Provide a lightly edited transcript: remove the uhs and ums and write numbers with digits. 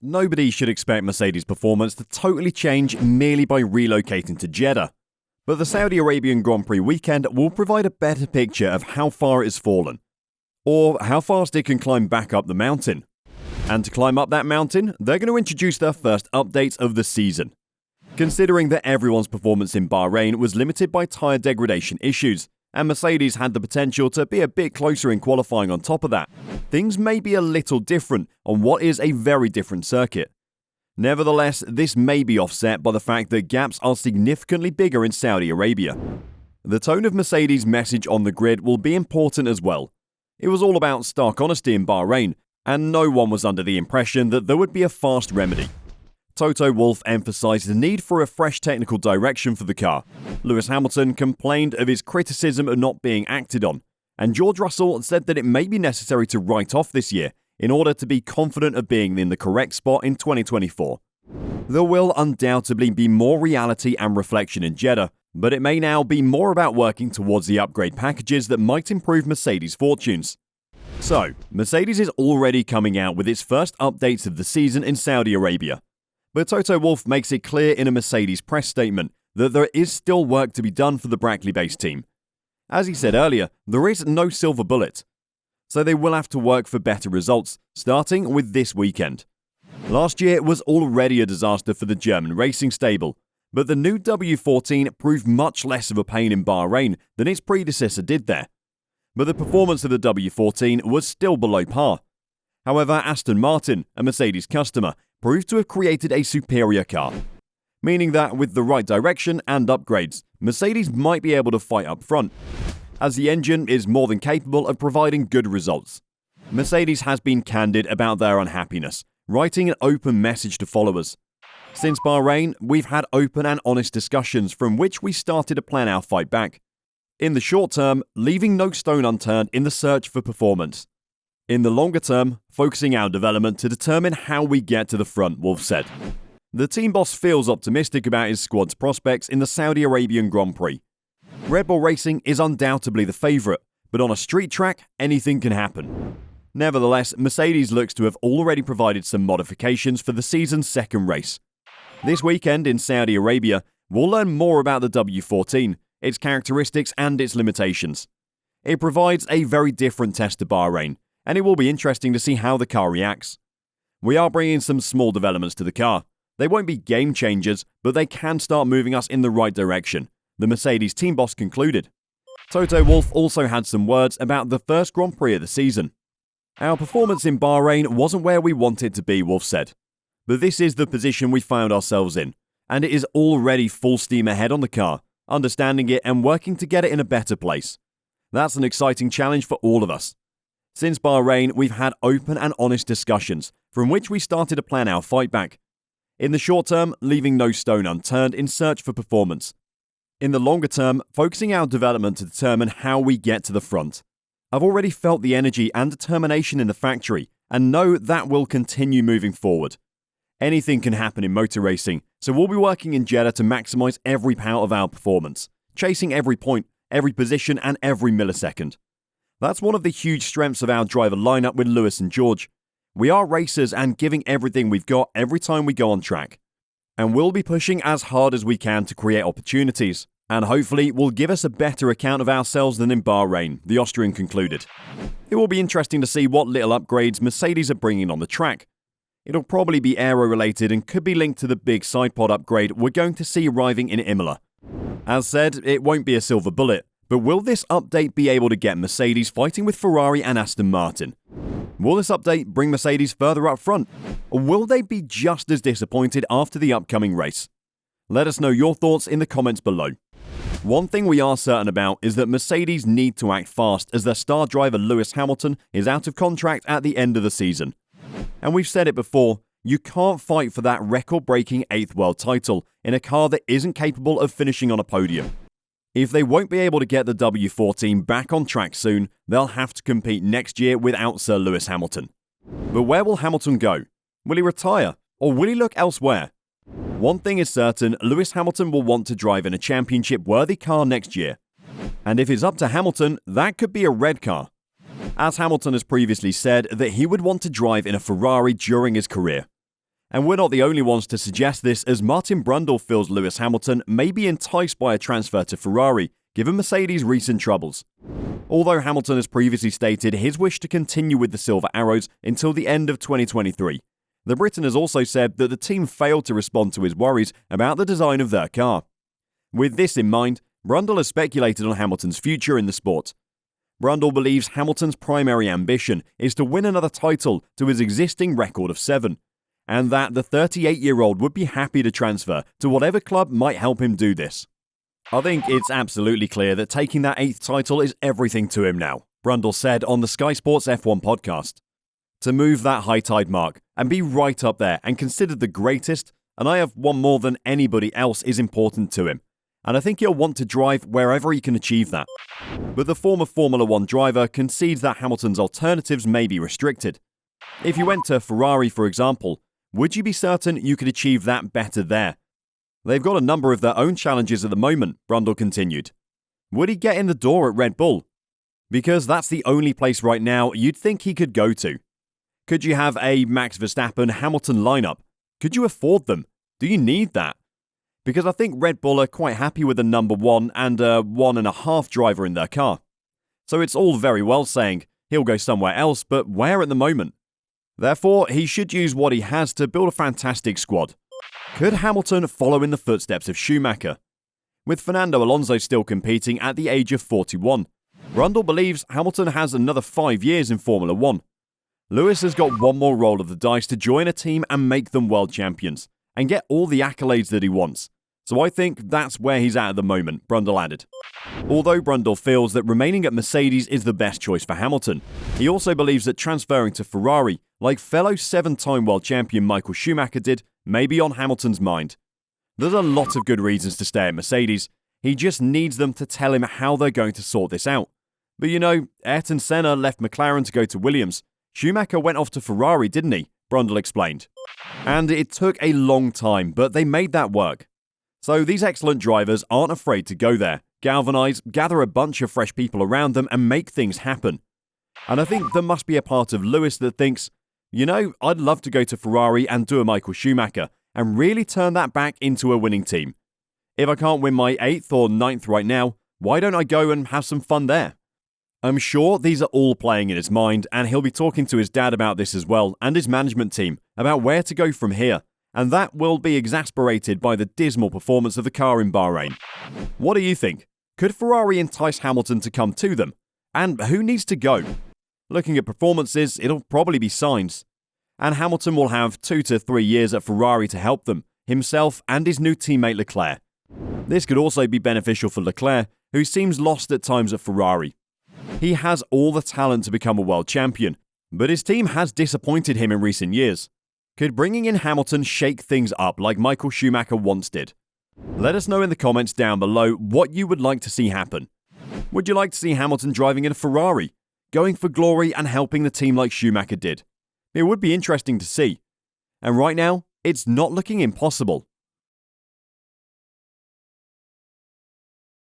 Nobody should expect Mercedes' performance to totally change merely by relocating to Jeddah. But the Saudi Arabian Grand Prix weekend will provide a better picture of how far it has fallen, or how fast it can climb back up the mountain. And to climb up that mountain, they're going to introduce their first updates of the season. Considering that everyone's performance in Bahrain was limited by tyre degradation issues, and Mercedes had the potential to be a bit closer in qualifying on top of that, things may be a little different on what is a very different circuit. Nevertheless, this may be offset by the fact that gaps are significantly bigger in Saudi Arabia. The tone of Mercedes' message on the grid will be important as well. It was all about stark honesty in Bahrain, and no one was under the impression that there would be a fast remedy. Toto Wolff emphasized the need for a fresh technical direction for the car. Lewis Hamilton complained of his criticism of not being acted on, and George Russell said that it may be necessary to write off this year in order to be confident of being in the correct spot in 2024. There will undoubtedly be more reality and reflection in Jeddah, but it may now be more about working towards the upgrade packages that might improve Mercedes' fortunes. So, Mercedes is already coming out with its first updates of the season in Saudi Arabia. But Toto Wolff makes it clear in a Mercedes press statement that there is still work to be done for the Brackley-based team. As he said earlier, there is no silver bullet. So they will have to work for better results, starting with this weekend. Last year was already a disaster for the German racing stable, but the new W14 proved much less of a pain in Bahrain than its predecessor did there. But the performance of the W14 was still below par. However, Aston Martin, a Mercedes customer, proved to have created a superior car, meaning that with the right direction and upgrades, Mercedes might be able to fight up front, as the engine is more than capable of providing good results. Mercedes has been candid about their unhappiness, writing an open message to followers. Since Bahrain, we've had open and honest discussions from which we started to plan our fight back. In the short term, leaving no stone unturned in the search for performance. In the longer term, focusing our development to determine how we get to the front, Wolff said. The team boss feels optimistic about his squad's prospects in the Saudi Arabian Grand Prix. Red Bull Racing is undoubtedly the favourite, but on a street track, anything can happen. Nevertheless, Mercedes looks to have already provided some modifications for the season's second race. This weekend in Saudi Arabia, we'll learn more about the W14, its characteristics and its limitations. It provides a very different test to Bahrain, and it will be interesting to see how the car reacts. We are bringing some small developments to the car. They won't be game changers, but they can start moving us in the right direction, the Mercedes team boss concluded. Toto Wolff also had some words about the first Grand Prix of the season. Our performance in Bahrain wasn't where we wanted it to be, Wolff said. But this is the position we found ourselves in, and it is already full steam ahead on the car, understanding it and working to get it in a better place. That's an exciting challenge for all of us. Since Bahrain, we've had open and honest discussions, from which we started to plan our fight back. In the short term, leaving no stone unturned in search for performance. In the longer term, focusing our development to determine how we get to the front. I've already felt the energy and determination in the factory, and know that will continue moving forward. Anything can happen in motor racing, so we'll be working in Jeddah to maximise every part of our performance, chasing every point, every position and every millisecond. That's one of the huge strengths of our driver lineup with Lewis and George. We are racers and giving everything we've got every time we go on track. And we'll be pushing as hard as we can to create opportunities, and hopefully will give us a better account of ourselves than in Bahrain, the Austrian concluded. It will be interesting to see what little upgrades Mercedes are bringing on the track. It'll probably be aero-related and could be linked to the big side pod upgrade we're going to see arriving in Imola. As said, it won't be a silver bullet, but will this update be able to get Mercedes fighting with Ferrari and Aston Martin? Will this update bring Mercedes further up front? Or will they be just as disappointed after the upcoming race? Let us know your thoughts in the comments below. One thing we are certain about is that Mercedes need to act fast as their star driver Lewis Hamilton is out of contract at the end of the season. And we've said it before, you can't fight for that record-breaking 8th world title in a car that isn't capable of finishing on a podium. If they won't be able to get the W14 back on track soon, they'll have to compete next year without Sir Lewis Hamilton. But where will Hamilton go? Will he retire? Or will he look elsewhere? One thing is certain, Lewis Hamilton will want to drive in a championship-worthy car next year. And if it's up to Hamilton, that could be a red car. As Hamilton has previously said that he would want to drive in a Ferrari during his career. And we're not the only ones to suggest this, as Martin Brundle feels Lewis Hamilton may be enticed by a transfer to Ferrari, given Mercedes' recent troubles. Although Hamilton has previously stated his wish to continue with the Silver Arrows until the end of 2023, the Briton has also said that the team failed to respond to his worries about the design of their car. With this in mind, Brundle has speculated on Hamilton's future in the sport. Brundle believes Hamilton's primary ambition is to win another title to his existing record of 7, and that the 38-year-old would be happy to transfer to whatever club might help him do this. I think it's absolutely clear that taking that 8th title is everything to him now, Brundle said on the Sky Sports F1 podcast. To move that high tide mark and be right up there and considered the greatest, and I have one more than anybody else, is important to him. And I think he'll want to drive wherever he can achieve that. But the former Formula One driver concedes that Hamilton's alternatives may be restricted. If you went to Ferrari, for example, would you be certain you could achieve that better there? They've got a number of their own challenges at the moment, Brundle continued. Would he get in the door at Red Bull? Because that's the only place right now you'd think he could go to. Could you have a Max Verstappen-Hamilton lineup? Could you afford them? Do you need that? Because I think Red Bull are quite happy with a number 1 and a 1.5 driver in their car. So it's all very well saying he'll go somewhere else, but where at the moment? Therefore, he should use what he has to build a fantastic squad. Could Hamilton follow in the footsteps of Schumacher? With Fernando Alonso still competing at the age of 41, Brundle believes Hamilton has another 5 years in Formula One. Lewis has got one more roll of the dice to join a team and make them world champions, and get all the accolades that he wants. So I think that's where he's at the moment, Brundle added. Although Brundle feels that remaining at Mercedes is the best choice for Hamilton, he also believes that transferring to Ferrari, like fellow 7-time world champion Michael Schumacher did, may be on Hamilton's mind. There's a lot of good reasons to stay at Mercedes. He just needs them to tell him how they're going to sort this out. But you know, Ayrton Senna left McLaren to go to Williams. Schumacher went off to Ferrari, didn't he? Brundle explained. And it took a long time, but they made that work. So these excellent drivers aren't afraid to go there, galvanise, gather a bunch of fresh people around them and make things happen. And I think there must be a part of Lewis that thinks, you know, I'd love to go to Ferrari and do a Michael Schumacher and really turn that back into a winning team. If I can't win my 8th or 9th right now, why don't I go and have some fun there? I'm sure these are all playing in his mind, and he'll be talking to his dad about this as well, and his management team, about where to go from here, and that will be exasperated by the dismal performance of the car in Bahrain. What do you think? Could Ferrari entice Hamilton to come to them? And who needs to go? Looking at performances, it'll probably be Sainz. And Hamilton will have 2 to 3 years at Ferrari to help them, himself and his new teammate Leclerc. This could also be beneficial for Leclerc, who seems lost at times at Ferrari. He has all the talent to become a world champion, but his team has disappointed him in recent years. Could bringing in Hamilton shake things up like Michael Schumacher once did? Let us know in the comments down below what you would like to see happen. Would you like to see Hamilton driving in a Ferrari, going for glory and helping the team like Schumacher did? It would be interesting to see. And right now, it's not looking impossible.